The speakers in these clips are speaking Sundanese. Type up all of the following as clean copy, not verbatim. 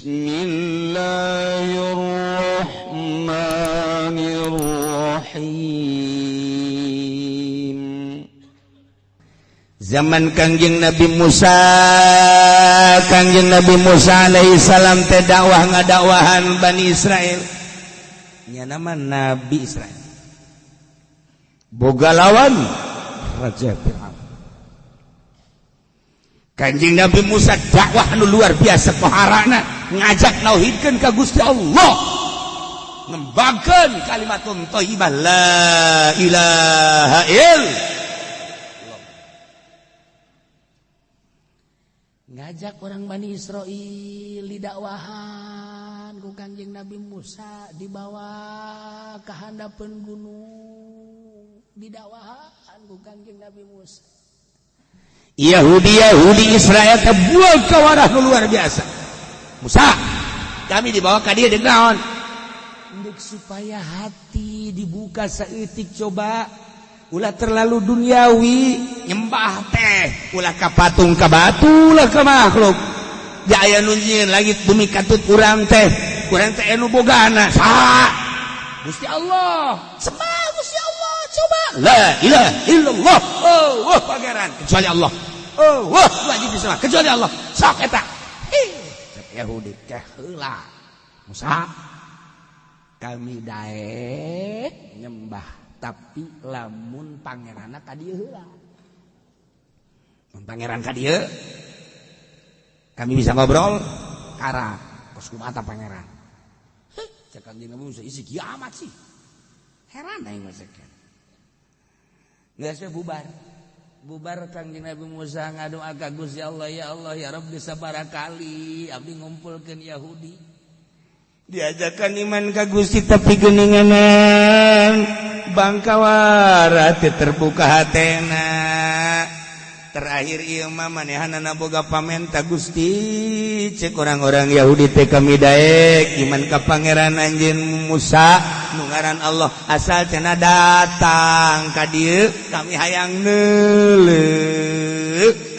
Bismillahirrahmanirrahim. Zaman Kangjeng Nabi Musa alaihi salam teh dakwah ngadakwahan Bani Israel. Nya nama Nabi Israel. Boga lawan Raja Fir'aun. Kanjeng Nabi Musa dakwah anu luar biasa paharana ngajak nauhidkeun ka Gusti Allah, ngembangkeun kalimatun thayyibah la ilaha illallah. Ngajak orang Bani Israil didakwahan ku Kanjeng Nabi Musa dibawa ka handapeun gunung didakwahan ku Kanjeng Nabi Musa. Yahudi Israel terbuang ke warah luar biasa. Musa, kami dibawa ke dia dengan naon? Untuk supaya hati dibuka saeutik coba. Ulah terlalu duniawi, nyembah teh, ulah ka patung ka batu, ulah ka makhluk. Jaya nunjieun langit bumi katut urang teh anu bogana. Saha? Gusti Allah. Sembah Gusti Allah, coba. La ilaha illallah. Oh, pangeran kecuali Allah. Oh, wajib disembah kecuali Allah. Sok eta. Yahudi teh heula. Musa, kami daek nyembah tapi lamun pangeranna ka dieu heula. Mun pangeran ka dieu kami bisa ngobrol kara kos kumaha pangeran. Cek Kanjeng Nabi Musa isi kiamat sih. Heran aing mah ceuk. Geus bubar Kanjeng Nabi Musa ngadoa ka Gusti Allah, ya Allah ya Rabbi sabarakali abdi ngumpulkeun Yahudi. Diajakan iman ka Gusti tapi geuninganan bangkawara teu terbuka hatena. Terakhir ieu mah manehanana boga pamenta Gusti cek orang-orang Yahudi teh kami daek iman ka pangeran anjeun Musa nu ngaran Allah asal cenah datang ka dieu kami hayang neuleuk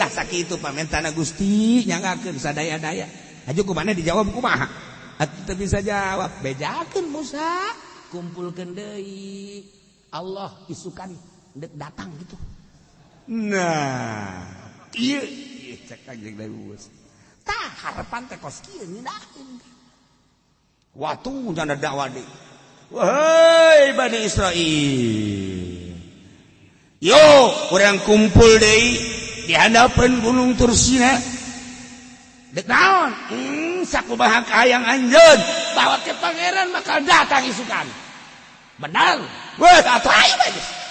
tah sakitu pamentana Gusti nyangakeun sadaya-daya. Aju kumaha dijawab kumaha? Atuh teu bisa jawab. Bejakeun Musa, kumpulkeun deui. Allah isukan deuk datang gitu. Nah, ieu cek Kanjeng Nabi Musa. Tah harapan teh kos kieu nyindakeun. Watu jana dakwah deui. Wahai Bani Israil. Yo, urang kumpul deui di handapeun Gunung Tursina. Dek naon? Sakumaha hayang anjeun bawa ke pangeran bakal datang isukan. Benar? Weh, atuh ayo bae.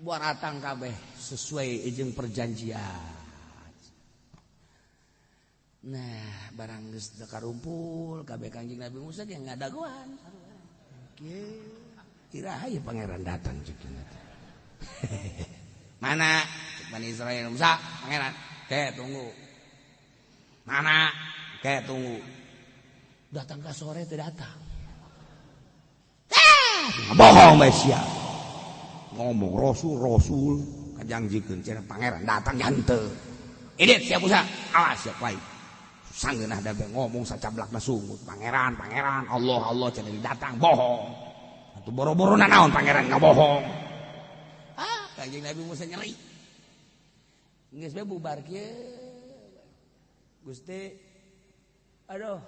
Buat atang kabeh sesuai jeung perjanjian. Nah, barang geus karumpul kabeh Kanjeng Nabi Musa ge ngadagoan. Kira aya pangeran datang ceukna. Mana Bani Israil Musa, pangeran? Tunggu. Mana? Tunggu. Datang ka sore teh datang. Bohong bae sia. Ngomong rasul kajangjikeun cenah pangeran datang henteu. Idit sia Musa, awas sia wae. Sanggeunah da ngomong sacablakna sungut. Pangeran, Allah cenah datang bohong. Atuh boro-borona naon pangeran ngabohong. Kanjeng Nabi Musa nyeri. Geus bae bubar kieu. Gusti, aduh.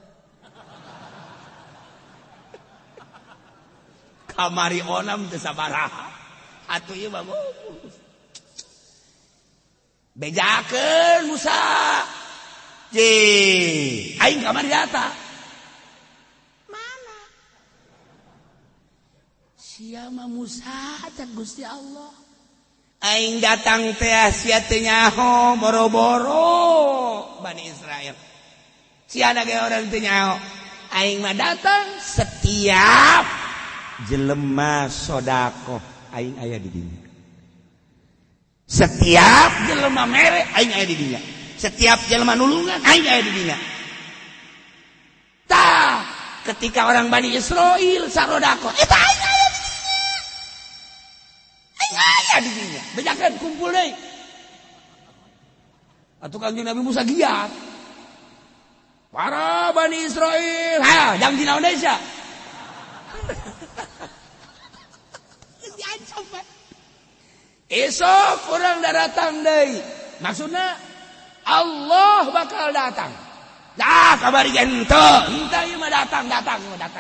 Kamari onam teu sabaraha. Atuh ieu bagus. Bejakeun Musa. Aing kamari data. Mana? Sia mah Musa cak Gusti Allah. Aing datang teh sia teu nyaho boro-boro Bani Israel. Sia ge orang teu nyaho. Aing mah datang setiap jelema sodako aing aya di dinya. Setiap jelema mere aing aya di dinya. Setiap jelema nulungan aing aya di dinya. Tah, ketika orang Bani Israil sarodako, eta aing aya di dinya. Aing aya di dinya. Bejakeun kumpul deui. Atuh Kanjeng Nabi Musa giat. para Bani Israel, ha, jang dina Indonesia. Diancam, Pak. Esok orang datang deui. Maksudna Allah bakal datang. Dah kabari henteu, ieu mah datang,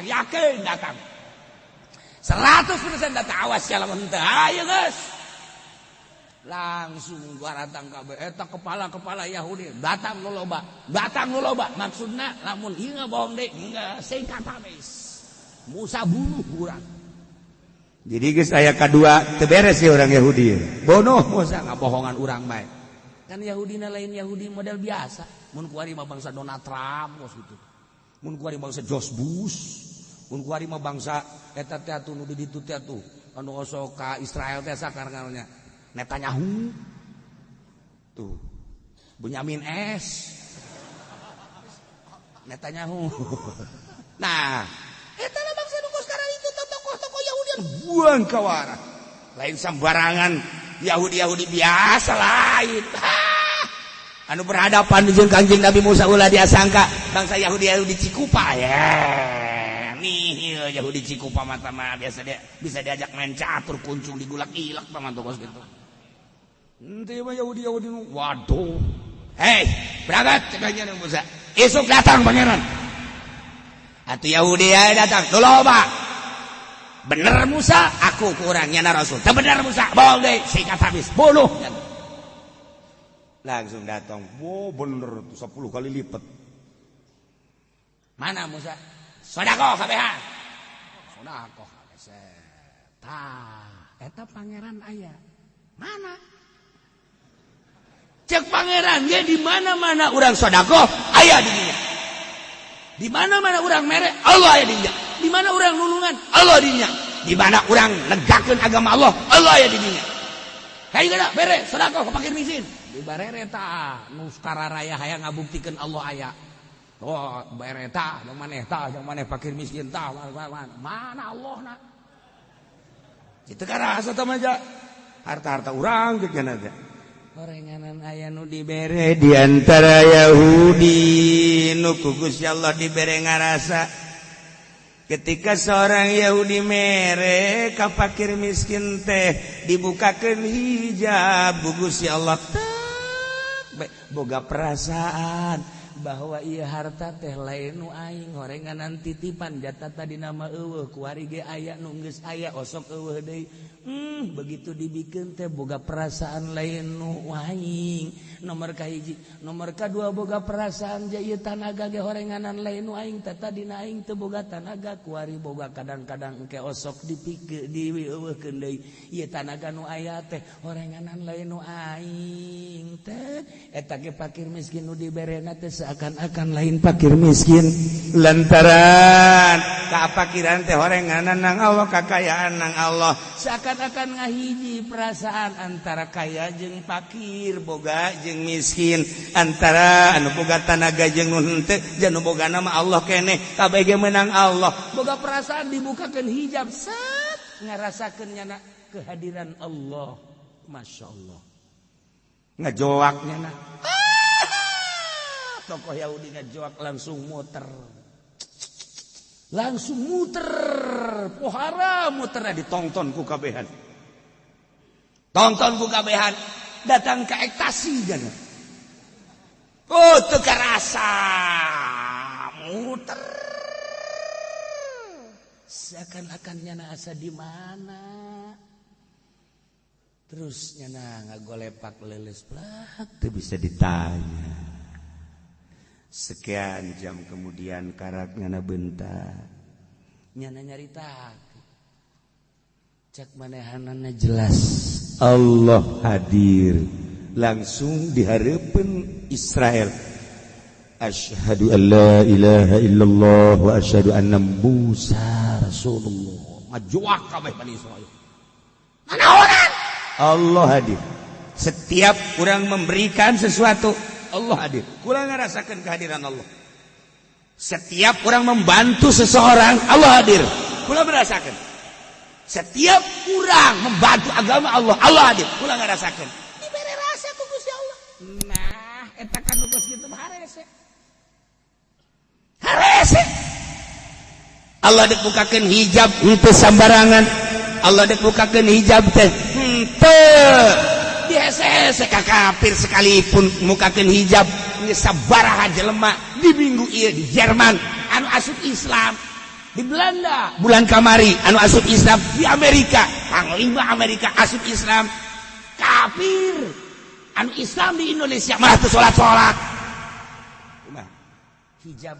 yakin datang. 100% datang, awas ya lamun henteu. Ayo geus. Langsung gua datang kabeh eta kepala Yahudi datang nu loba maksudna lamun ieu bohong deui enggak singkat habis Musa bunuh urang. Jadi geus aya kadua teu beres ya orang Yahudi bonuh Musa ngabohongan urang bae kan Yahudina lain Yahudi model biasa mun kuari mah bangsa Donald Trump gitu mun kuari bangsa George Bush mun kuari mah bangsa eta teh atuh nu di ditu teh atuh anu osok ka Israel teh sakarna Netanyahu tuh Bunyamin S Netanyahu nah eta lah bangsa nu sekarang itu tokoh-tokoh Yahudian buang kawara lain sembarangan Yahudi biasa lain anu berhadapan jeung Kangjeng Nabi Musa ulah diasangka bangsa Yahudi Cikupa ya nih Yahudi Cikupa mata mah biasa dia bisa diajak main catur kuncung digulak-gilak paman tokos gitu. Ente mah Yahudi waduh. Hei, berangkat cekanya nang Musa. Esok datang pangeran. Atuh Yahudi aya datang. Nu loba. Bener Musa, aku kurangnya na Rasul. Teu bener Musa, bohong deui, sikat habis, bunuh. Langsung datang. Oh, bener 10 kali lipat. Mana Musa? Sodako kabehan. Sodako kabeh. Tah, eta pangeran aya. Mana? Cek pangeran ge di mana-mana urang sodako aya di dinya. Di mana-mana urang mere Allah aya di dinya. Di mana urang nulungan Allah di dinya. Di mana urang negakeun agama Allah aya di dinya. Kayak bere sodako ka fakir miskin. Di barere tah nu kararaya hayang ngabuktikeun Allah aya. Oh, barere tah jeung maneh fakir miskin tah mana Allahna. Kitu kan asa teh mah harta-harta urang geus kana teh. Gorenganan aya nu dibere di antara Yahudi nu ku Gusti Allah dibere ngarasa ketika seorang Yahudi mere ka fakir miskin teh dibukakeun hijab ku Gusti Allah boga perasaan bahwa ieu harta teh lain nu aing gorenganan titipan jatah tadi nama eueuh kuari ge aya nu geus aya osok eueuh deui begitu dibikeun teh boga perasaan lain nu aing nomor kahiji nomor kadua boga perasaan ja ieu tanaga ge gorenganan lain nu aing teh tadina aing teu boga tanaga kuari boga kadang-kadang engke osok dipikeun dieueuhkeun deui ieu tanaga nu aya teh gorenganan lain nu aing teh eta ge fakir miskin nu diberena teh seakan-akan lain fakir miskin lantaran kafakiran teh horenganan nang Allah kakayaan nang Allah seakan-akan ngahiji perasaan antara kaya jeung fakir boga jeung miskin antara anu boga tanaga jeung nu henteu jeung nu boga nama Allah keneh kabeh ge meunang Allah boga perasaan dibukakeun hijab set ngarasakeun nyana kehadiran Allah masyaallah ngajoak nyana tokoh Yahudi ngajoak langsung muter pohara muter ditonton ku kabehan datang ke ekstasi kan teu karasa muter seakan-akan nyana asa di mana terus nyana ngagolepak leles plak teu bisa ditanya. Sekian jam kemudian karak nyana bentar nyana nyarita cek manehanana jelas Allah hadir langsung dihareupeun Israel asyhadu an la ilaha illallah wa asyhadu anna Musa rasulullah ngajoak kabeh Bani Israil nanaonan Allah hadir setiap orang memberikan sesuatu Allah hadir. Kula ngarasakeun kehadiran Allah. Setiap orang membantu seseorang, Allah hadir. Kula merasakeun. Setiap orang membantu agama Allah, Allah hadir. Kula ngarasakeun. Dibere rasa ku Gusti Allah. Nah, eta kan geus kitu hares. Allah dibukakan hijab itu sembarangan. Allah dibukakan hijab teh biasa kafir sekalipun mukakan hijab sabaraha jelema di minggu ieu di Jerman anu asup Islam, di Belanda bulan kamari anu asup Islam, di Amerika Kang Lima Amerika asup Islam, kafir anu Islam di Indonesia malah teu salat hijab